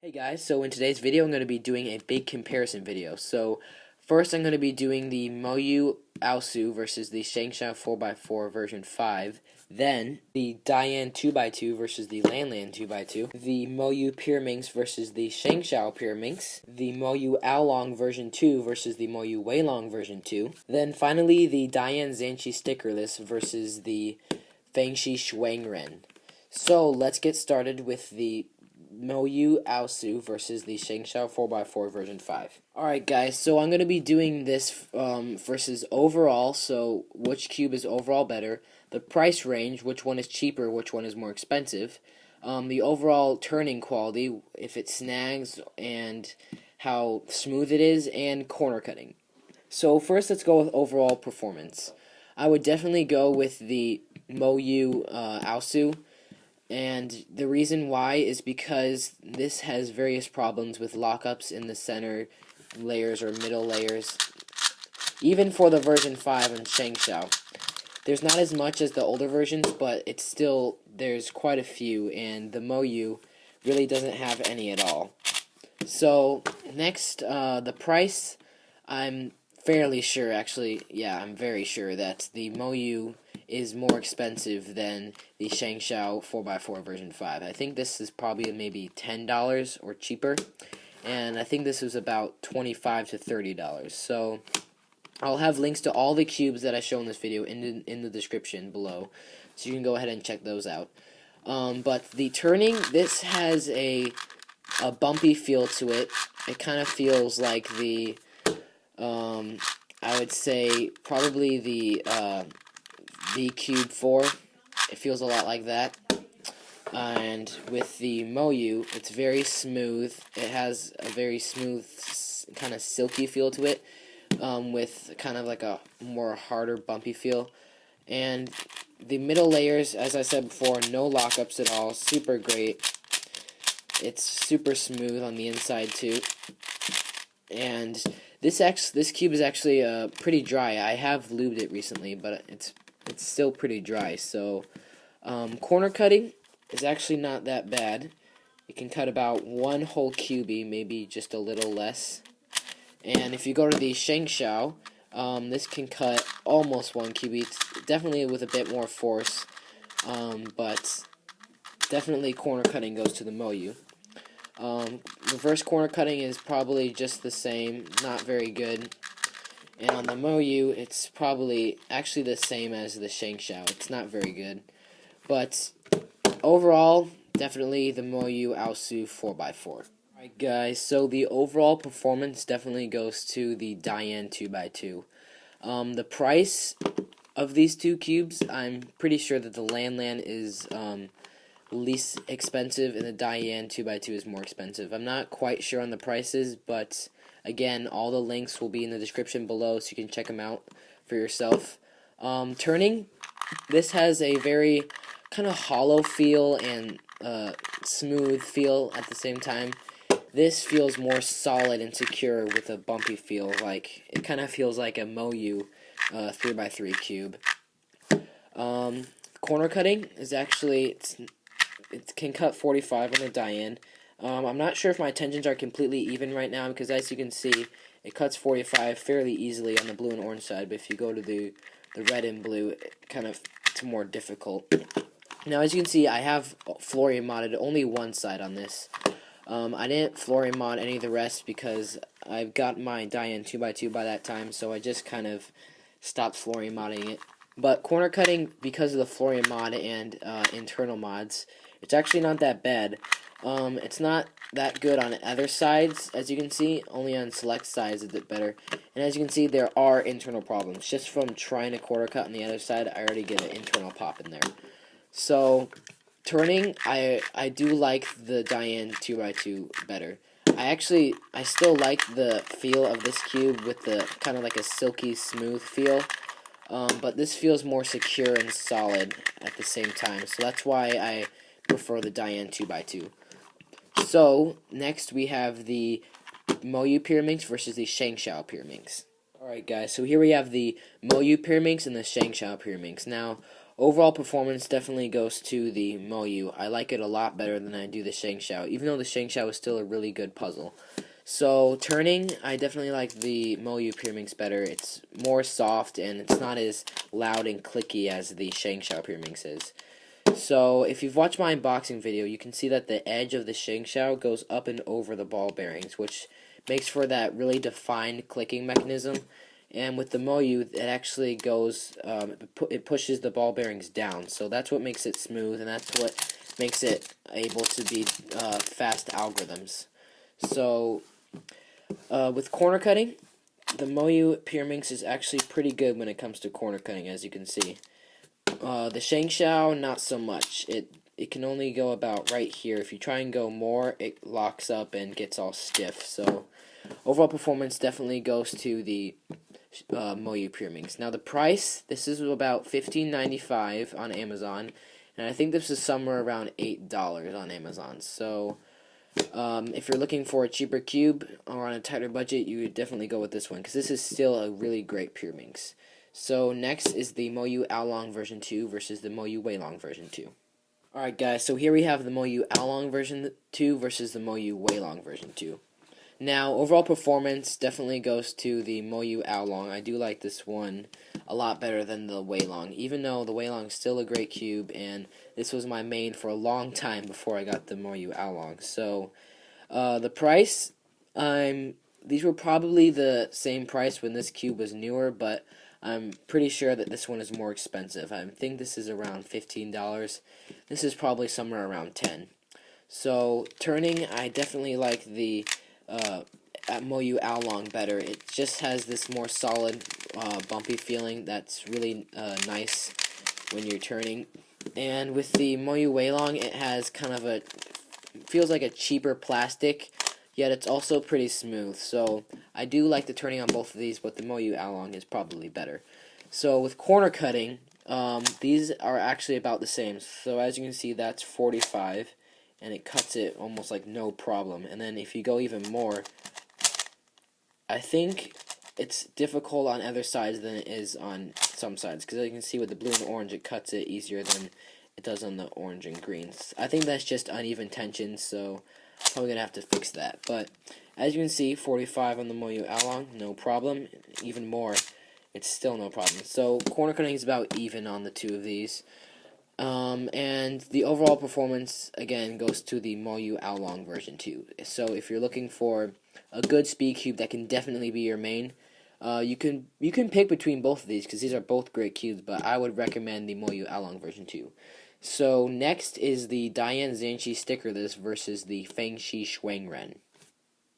Hey guys, so in today's video I'm going to be doing a big comparison video. So first I'm going to be doing the Moyu Aosu versus the Shengshao 4x4 version 5, then the Dian 2x2 versus the Lanlan 2x2, the Moyu Pyraminx versus the Shengshao Pyraminx, the Moyu Aolong version 2 versus the Moyu Weilong version 2, then finally the Dian Zhanqi Stickerless versus the Fengshi Shuangren. So let's get started with the Moyu Aosu versus the Shengshao 4x4 version 5. Alright guys, so I'm going to be doing this versus overall, so which cube is overall better, the price range, which one is cheaper, which one is more expensive, the overall turning quality, if it snags, and how smooth it is, and corner cutting. So first let's go with overall performance. I would definitely go with the Moyu Aosu. And the reason why is because this has various problems with lockups in the center layers or middle layers. Even for the version 5 in Shengshao. There's not as much as the older versions, but it's still, there's quite a few, and the Moyu really doesn't have any at all. So, next, the price, I'm fairly sure, actually, yeah, I'm very sure that the Moyu is more expensive than the Shengshao 4x4 version 5. I think this is probably maybe $10 or cheaper, and I think this was about $25 to $30. So I'll have links to all the cubes that I show in this video in the description below, so you can go ahead and check those out. But the turning, this has a bumpy feel to it. It kind of feels like the, I would say probably the V-Cube 4. It feels a lot like that. And with the Moyu, it's very smooth. It has a very smooth, kind of silky feel to it, with kind of like a more harder, bumpy feel. And the middle layers, as I said before, no lockups at all. Super great. It's super smooth on the inside too. And this cube is actually pretty dry. I have lubed it recently, but it's still pretty dry. So corner cutting is actually not that bad. It can cut about one whole cubie, maybe just a little less. And if you go to the Shengshao, this can cut almost one cubie. It's definitely with a bit more force, but definitely corner cutting goes to the Moyu. Reverse corner cutting is probably just the same, not very good. And on the Moyu, it's probably actually the same as the Shengshao. It's not very good. But overall, definitely the Moyu Aosu 4x4. Alright guys, so the overall performance definitely goes to the Dian 2x2. The price of these two cubes, I'm pretty sure that the Lanlan is least expensive and the Dian 2x2 is more expensive. I'm not quite sure on the prices, but again, all the links will be in the description below so you can check them out for yourself. Turning, this has a very kind of hollow feel and smooth feel at the same time. This feels more solid and secure with a bumpy feel. Like it kind of feels like a Moyu 3x3 cube. Corner cutting is actually it can cut 45 on the Dian. I'm not sure if my tensions are completely even right now because as you can see, it cuts 45 fairly easily on the blue and orange side, but if you go to the red and blue, it's more difficult. Now as you can see, I have Florian modded only one side on this. I didn't Florian mod any of the rest because I've got my Dian 2x2 by that time, so I just kind of stopped Florian modding it. But corner cutting, because of the Florian mod and internal mods, it's actually not that bad. It's not that good on other sides, as you can see. Only on select sides is it better. And as you can see, there are internal problems. Just from trying to quarter cut on the other side, I already get an internal pop in there. So, turning, I do like the Dian 2x2 better. I still like the feel of this cube with the kind of like a silky smooth feel. But this feels more secure and solid at the same time. So that's why I prefer the Dian 2x2. So, next we have the Moyu Pyraminx versus the Shengshao Pyraminx. Alright guys, so here we have the Moyu Pyraminx and the Shengshao Pyraminx. Now, overall performance definitely goes to the Moyu. I like it a lot better than I do the Shengshao, even though the Shengshao is still a really good puzzle. So turning, I definitely like the Moyu Pyraminx better. It's more soft and it's not as loud and clicky as the Shengshao Pyraminx is. So if you've watched my unboxing video, you can see that the edge of the Shengshao goes up and over the ball bearings, which makes for that really defined clicking mechanism. And with the Moyu, it actually goes, it pushes the ball bearings down. So that's what makes it smooth, and that's what makes it able to be fast algorithms. So with corner cutting, the Moyu Pyraminx is actually pretty good when it comes to corner cutting, as you can see. The Shengshao, not so much. It can only go about right here. If you try and go more, it locks up and gets all stiff. So overall performance definitely goes to the Moyu Pyraminx. Now the price, this is about $15.95 on Amazon, and I think this is somewhere around $8 on Amazon. So if you're looking for a cheaper cube or on a tighter budget, you would definitely go with this one, because this is still a really great Pyraminx. So next is the Moyu Aolong version 2 versus the Moyu Weilong version 2. Alright guys, so here we have the Moyu Aolong version 2 versus the Moyu Weilong version 2. Now, overall performance definitely goes to the Moyu Aolong. I do like this one a lot better than the Weilong, even though the Weilong is still a great cube, and this was my main for a long time before I got the Moyu Aolong. So, the price, these were probably the same price when this cube was newer, but I'm pretty sure that this one is more expensive. I think this is around $15. This is probably somewhere around $10. So, turning, I definitely like the Moyu Aolong better. It just has this more solid, bumpy feeling that's really nice when you're turning. And with the Moyu Weilong, it has kind of feels like a cheaper plastic, yet it's also pretty smooth. So I do like the turning on both of these, but the Moyu Aolong is probably better. So with corner cutting, these are actually about the same. So as you can see, that's 45. And it cuts it almost like no problem. And then if you go even more, I think it's difficult on other sides than it is on some sides, because as you can see with the blue and orange, it cuts it easier than it does on the orange and greens. I think that's just uneven tension, so I'm probably gonna have to fix that. But as you can see, 45 on the Moyu Aolong, no problem. Even more, it's still no problem. So corner cutting is about even on the two of these. And the overall performance, again, goes to the Moyu Aolong version 2. So if you're looking for a good speed cube that can definitely be your main, you can pick between both of these, because these are both great cubes, but I would recommend the Moyu Aolong version 2. So next is the Dian Zhanchi Stickerless versus the Fengshi Shuangren.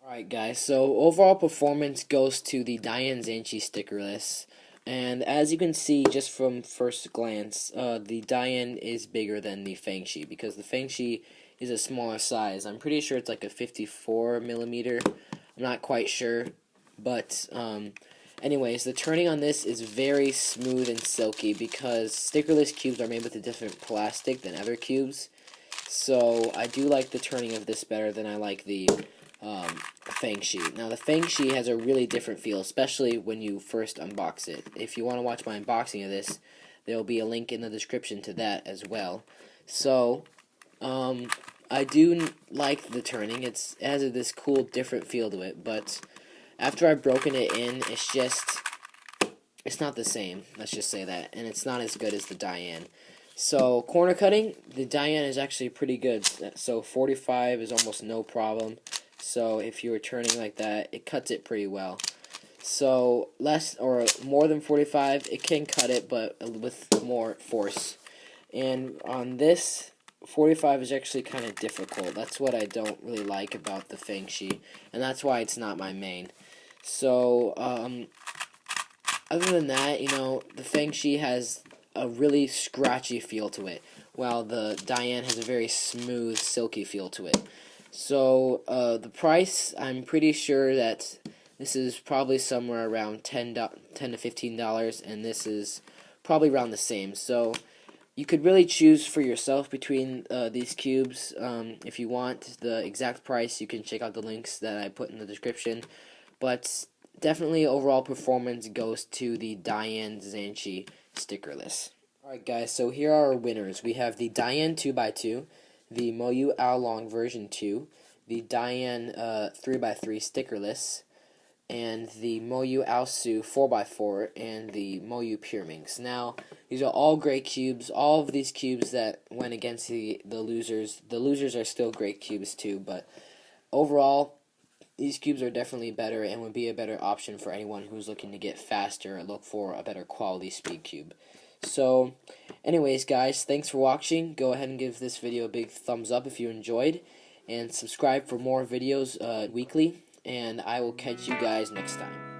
Alright guys, so overall performance goes to the Dian Zhanchi Stickerless. And as you can see just from first glance, the Dian is bigger than the Fengshi, because the Fengshi is a smaller size. I'm pretty sure it's like a 54 millimeter. I'm not quite sure, but anyways, the turning on this is very smooth and silky, because stickerless cubes are made with a different plastic than other cubes. So I do like the turning of this better than I like the Fengshi. Now the Fengshi has a really different feel, especially when you first unbox it. If you want to watch my unboxing of this, there will be a link in the description to that as well. So I do like the turning. It has this cool different feel to it, but after I've broken it in, it's not the same. Let's just say that, and it's not as good as the Dian. So corner cutting, the Dian is actually pretty good. So 45 is almost no problem. So if you were turning like that, it cuts it pretty well. So less or more than 45, it can cut it, but with more force. And on this, 45 is actually kind of difficult. That's what I don't really like about the Fengshi, and that's why it's not my main. So other than that, the Fengshi has a really scratchy feel to it, while the Dian has a very smooth, silky feel to it. So the price, I'm pretty sure that this is probably somewhere around $10 to $15, and this is probably around the same. So you could really choose for yourself between these cubes. If you want the exact price, you can check out the links that I put in the description. But definitely overall performance goes to the Dian Zhanchi Stickerless. Alright guys, so here are our winners. We have the Diane 2x2, the Moyu Oolong version 2, the Diane 3x3 stickerless, and the Moyu Aosu 4x4, and the Moyu Pyraminx. Now, these are all great cubes. All of these cubes that went against the losers are still great cubes too, but overall, these cubes are definitely better and would be a better option for anyone who's looking to get faster and look for a better quality speed cube. So, anyways guys, thanks for watching. Go ahead and give this video a big thumbs up if you enjoyed, and subscribe for more videos weekly, and I will catch you guys next time.